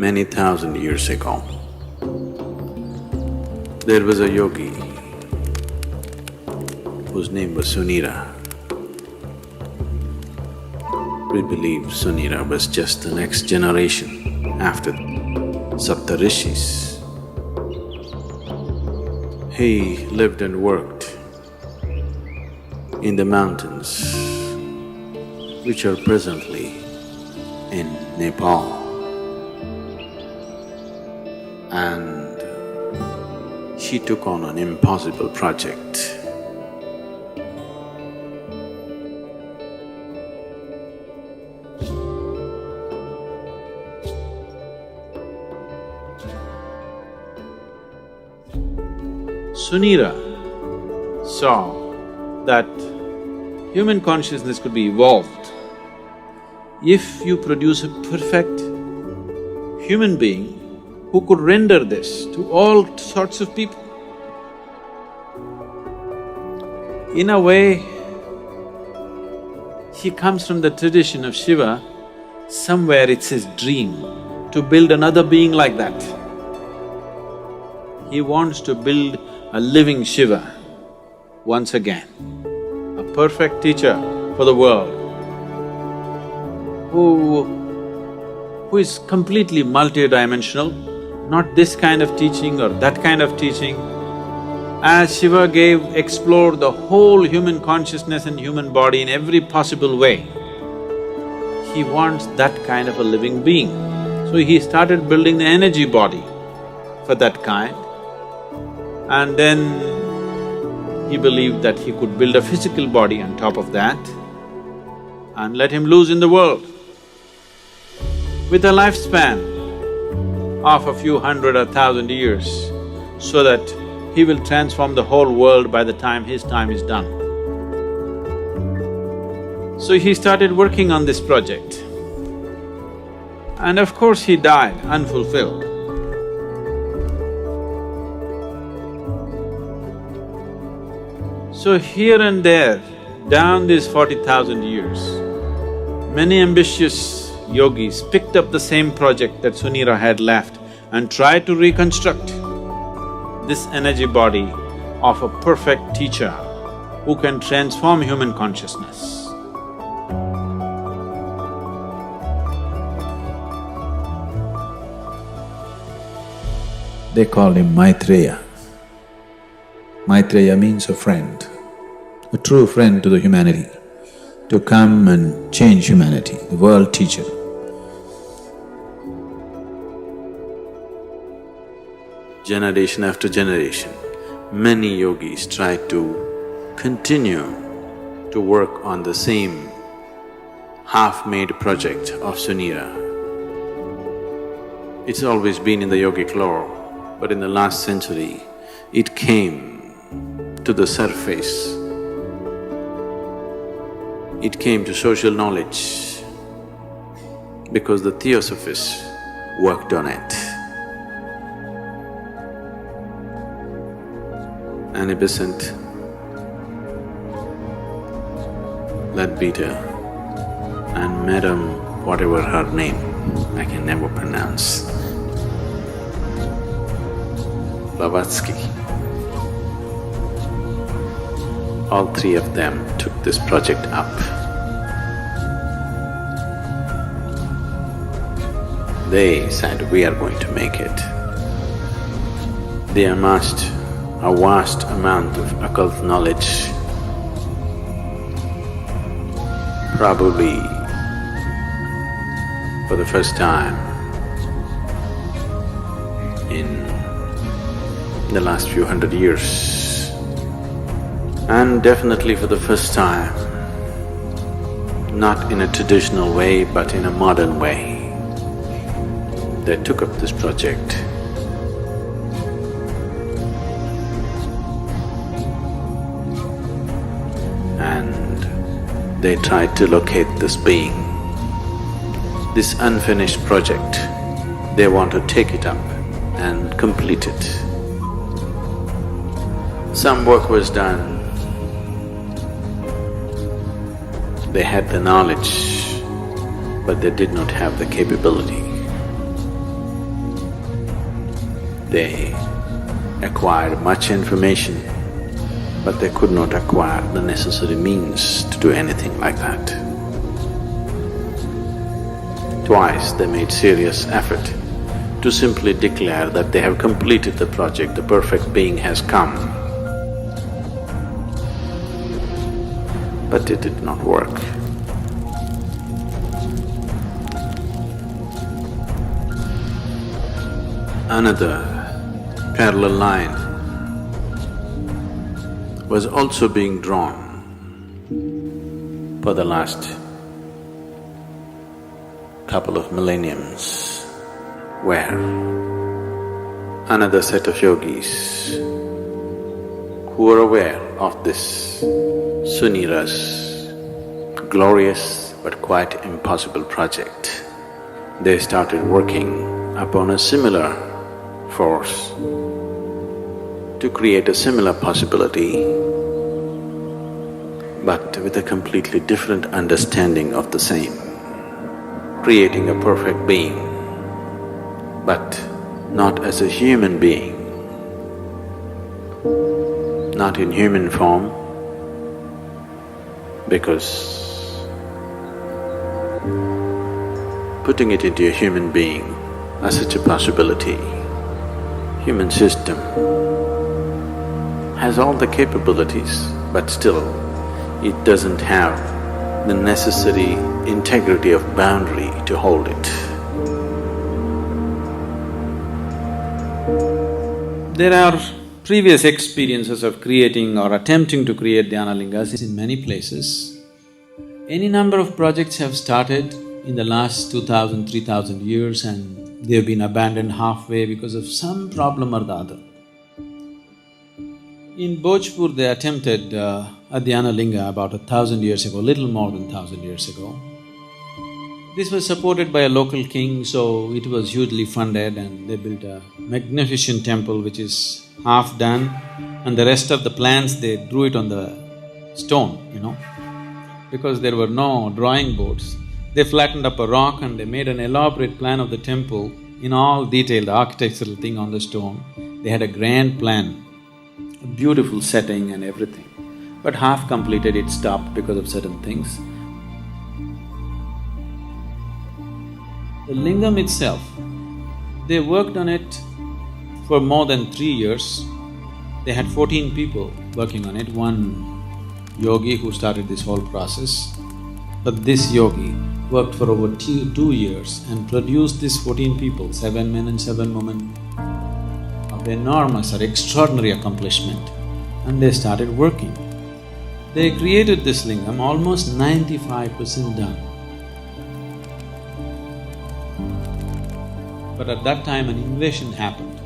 many thousand years ago, there was a yogi whose name was Sunira. We believe Sunira was just the next generation after Saptarishis. He lived and worked in the mountains which are presently in Nepal. And he took on an impossible project. Sunira saw that human consciousness could be evolved if you produce a perfect human being who could render this to all sorts of people. In a way, he comes from the tradition of Shiva. Somewhere it's his dream to build another being like that. He wants to build a living Shiva once again, a perfect teacher for the world who is completely multidimensional, not this kind of teaching or that kind of teaching. As Shiva explored the whole human consciousness and human body in every possible way, he wants that kind of a living being. So he started building the energy body for that kind. And then he believed that he could build a physical body on top of that and let him loose in the world. With a lifespan of a few hundred or thousand years, so that he will transform the whole world by the time his time is done. So he started working on this project. And of course he died unfulfilled. So here and there, down these 40,000 years, many ambitious yogis picked up the same project that Sunira had left and tried to reconstruct this energy body of a perfect teacher who can transform human consciousness. They called him Maitreya. Maitreya means a friend, a true friend to the humanity, to come and change humanity, the world teacher. Generation after generation, many yogis tried to continue to work on the same half-made project of Sunira. It's always been in the yogic lore, but in the last century, it came to the surface. It came to social knowledge because the Theosophists worked on it. Annie Besant, Leadbeater, and Madam whatever her name, I can never pronounce, Blavatsky. All three of them took this project up. They said, we are going to make it. They amassed a vast amount of occult knowledge, probably for the first time in the last few hundred years. And definitely for the first time, not in a traditional way but in a modern way, they took up this project. And they tried to locate this being, this unfinished project. They want to take it up and complete it. Some work was done. They had the knowledge, but they did not have the capability. They acquired much information, but they could not acquire the necessary means to do anything like that. Twice they made serious effort to simply declare that they have completed the project, the perfect being has come. But it did not work. Another parallel line was also being drawn for the last couple of millenniums, where another set of yogis who were aware of this Sunira's glorious but quite impossible project, they started working upon a similar force to create a similar possibility, but with a completely different understanding of the same, creating a perfect being, but not as a human being, not in human form, because putting it into a human being as such a possibility, human system has all the capabilities, but still it doesn't have the necessary integrity of boundary to hold it. There are previous experiences of creating or attempting to create Dhyanalingas in many places. Any number of projects have started in the last 2000, 3000 years and they've been abandoned halfway because of some problem or the other. In Bhojpur, they attempted a Dhyanalinga about 1,000 years ago, little more than 1,000 years ago. This was supported by a local king, so it was hugely funded and they built a magnificent temple which is half done and the rest of the plans they drew it on the stone, because there were no drawing boards. They flattened up a rock and they made an elaborate plan of the temple in all detail, the architectural thing on the stone. They had a grand plan, a beautiful setting and everything. But half completed, it stopped because of certain things. The lingam itself, they worked on it for more than 3 years. They had 14 people working on it, one yogi who started this whole process. But this yogi worked for over 2 years and produced these 14 people, 7 men and 7 women, of enormous or extraordinary accomplishment, and they started working. They created this lingam almost 95% done. But at that time an invasion happened.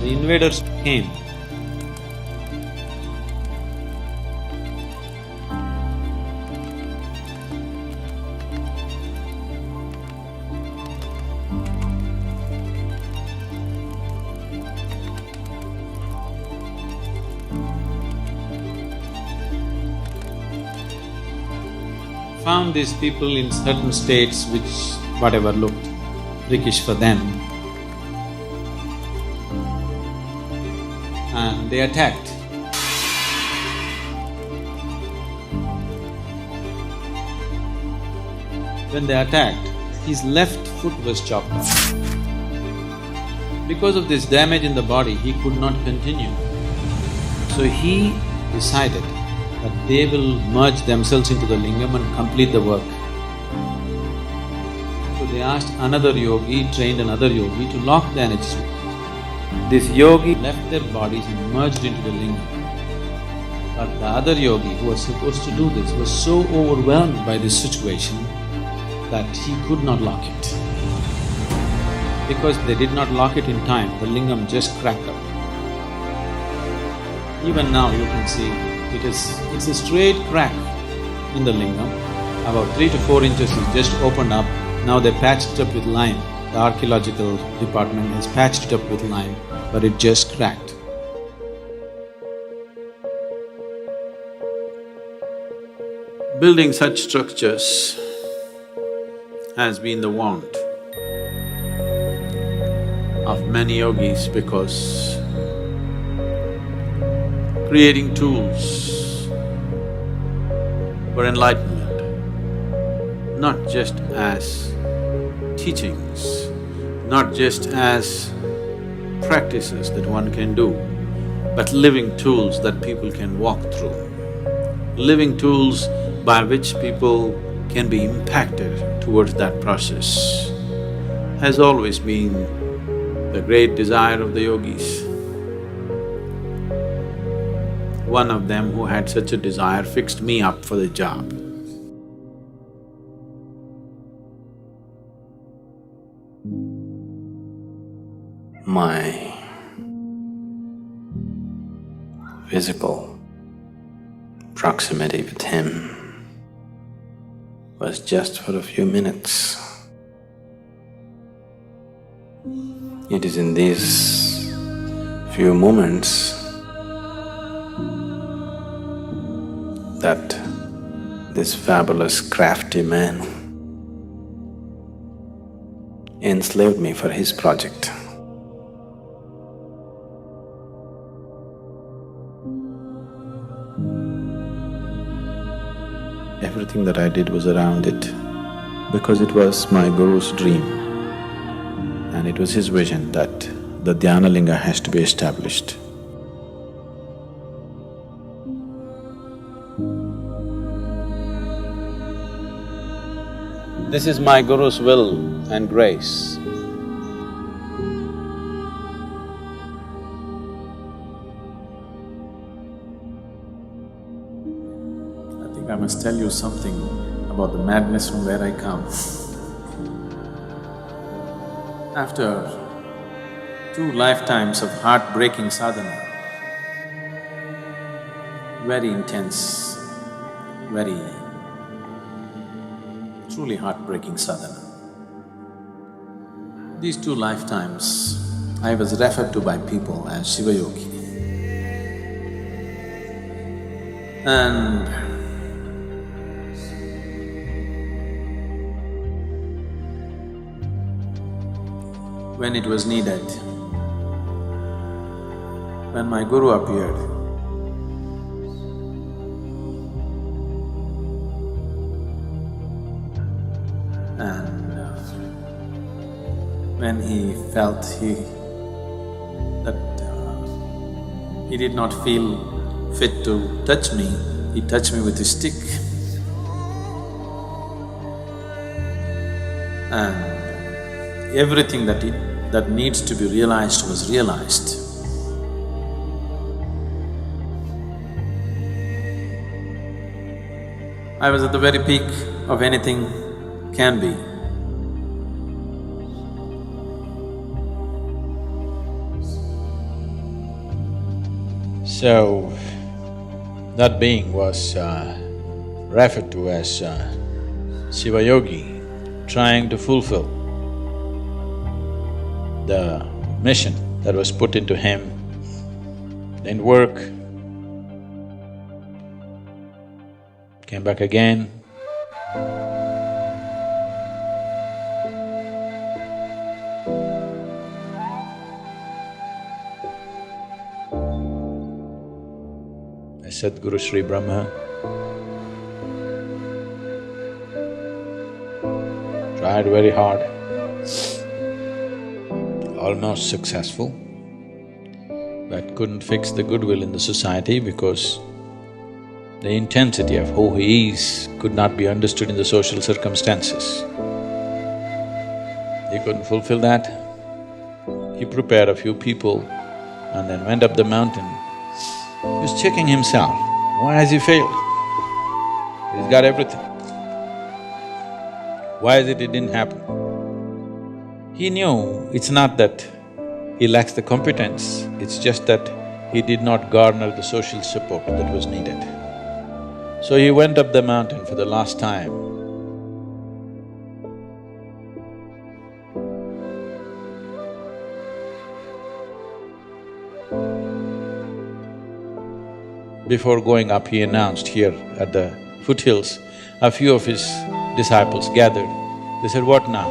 The invaders came. Found these people in certain states which whatever looked prickish for them, and they attacked. When they attacked, his left foot was chopped off. Because of this damage in the body, he could not continue. So he decided that they will merge themselves into the lingam and complete the work. So they asked another yogi, trained another yogi to lock the energies. This yogi left their bodies and merged into the lingam. But the other yogi who was supposed to do this was so overwhelmed by this situation that he could not lock it. Because they did not lock it in time, the lingam just cracked up. Even now you can see it's a straight crack in the lingam, about 3 to 4 inches is just opened up. Now they patched it up with lime. The archaeological department has patched it up with lime, but it just cracked. Building such structures has been the want of many yogis because creating tools for enlightenment, not just as teachings, not just as practices that one can do, but living tools that people can walk through, living tools by which people can be impacted towards that process, has always been the great desire of the yogis. One of them who had such a desire fixed me up for the job. My physical proximity with him was just for a few minutes. It is in these few moments that this fabulous crafty man enslaved me for his project. Everything that I did was around it because it was my Guru's dream and it was his vision that the Dhyanalinga has to be established. This is my Guru's will and grace. I must tell you something about the madness from where I come. After 2 lifetimes of heartbreaking sadhana, very intense, very truly heartbreaking sadhana. These 2 lifetimes, I was referred to by people as Shiva Yogi. And when it was needed, when my Guru appeared, and when he felt that he did not feel fit to touch me, he touched me with his stick. And everything that needs to be realized was realized. I was at the very peak of anything can be. So, that being was referred to as Shiva Yogi, trying to fulfill the mission that was put into him, didn't work, came back again. Sadhguru Sri Brahma tried very hard, almost successful, but couldn't fix the goodwill in the society because the intensity of who he is could not be understood in the social circumstances. He couldn't fulfill that. He prepared a few people and then went up the mountain. He was checking himself, why has he failed? He's got everything. Why is it didn't happen? He knew it's not that he lacks the competence, it's just that he did not garner the social support that was needed. So he went up the mountain for the last time. Before going up, he announced here at the foothills a few of his disciples gathered. They said, "What now?"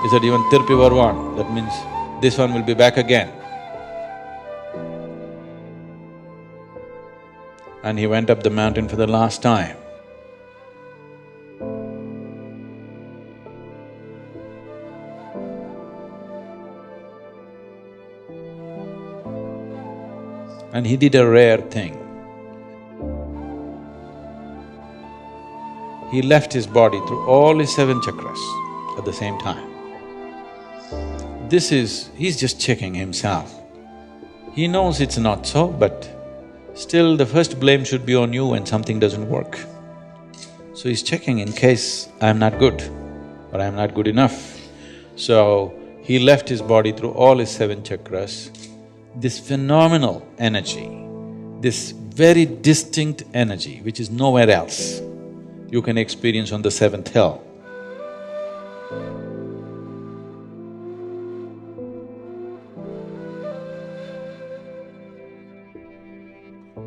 He said, "Even Tirpi Varwan, that means this one will be back again." And he went up the mountain for the last time. And he did a rare thing. He left his body through all his 7 chakras at the same time. He's just checking himself. He knows it's not so, but still the first blame should be on you when something doesn't work. So he's checking in case I'm not good or I'm not good enough. So he left his body through all his 7 chakras. This phenomenal energy, this very distinct energy which is nowhere else, you can experience on the 7th hill.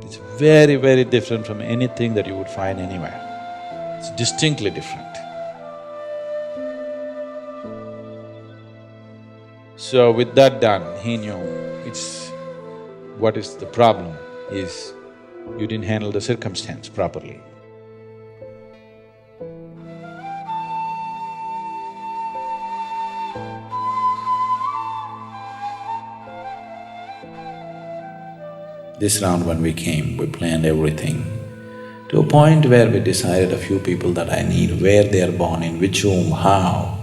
It's very, very different from anything that you would find anywhere. It's distinctly different. So with that done, he knew what is the problem is you didn't handle the circumstance properly. This round when we came, we planned everything to a point where we decided a few people that I need, where they are born, in which room, how.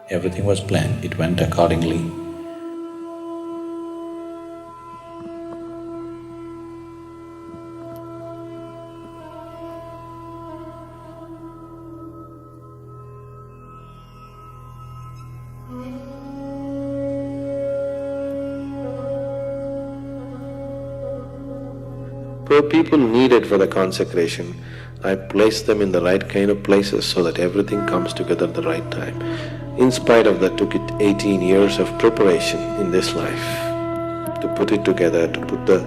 Everything was planned, it went accordingly. For people needed for the consecration, I placed them in the right kind of places so that everything comes together at the right time. In spite of that, took it 18 years of preparation in this life to put it together, to put the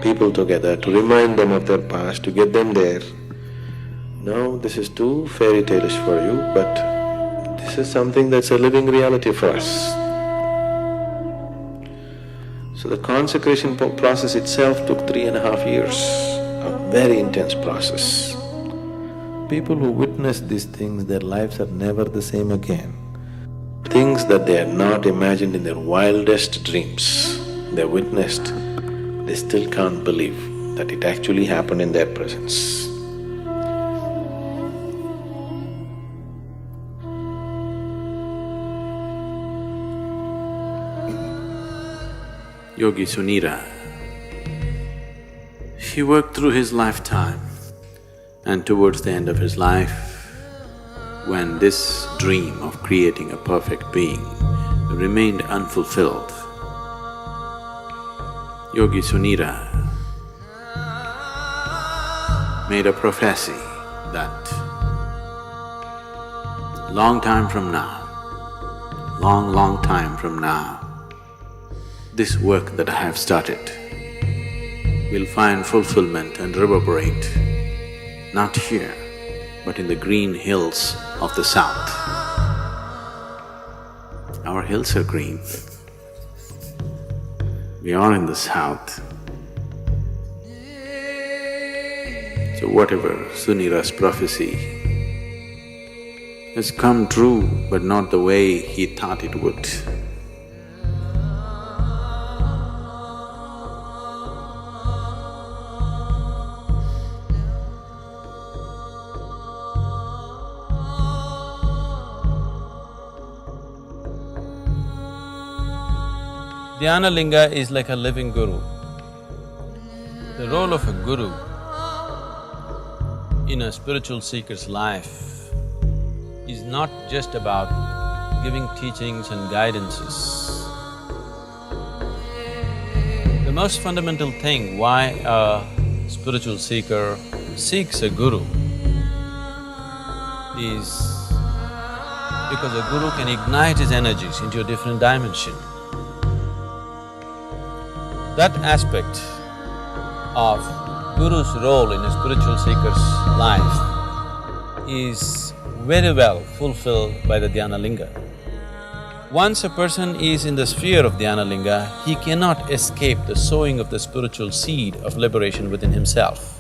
people together, to remind them of their past, to get them there. Now this is too fairy tale-ish for you, but this is something that's a living reality for us. So the consecration process itself took 3.5 years, a very intense process. People who witness these things, their lives are never the same again. Things that they had not imagined in their wildest dreams, they witnessed, they still can't believe that it actually happened in their presence. Yogi Sunira, he worked through his lifetime, and towards the end of his life, when this dream of creating a perfect being remained unfulfilled, Yogi Sunira made a prophecy that long time from now, long time from now, this work that I have started will find fulfillment and reverberate, not here, but in the green hills of the south. Our hills are green. We are in the south. So whatever Sunira's prophecy has come true, but not the way he thought it would. Dhyanalinga is like a living guru. The role of a guru in a spiritual seeker's life is not just about giving teachings and guidances. The most fundamental thing why a spiritual seeker seeks a guru is because a guru can ignite his energies into a different dimension. That aspect of Guru's role in a spiritual seeker's life is very well fulfilled by the Dhyanalinga. Once a person is in the sphere of Dhyanalinga, he cannot escape the sowing of the spiritual seed of liberation within himself.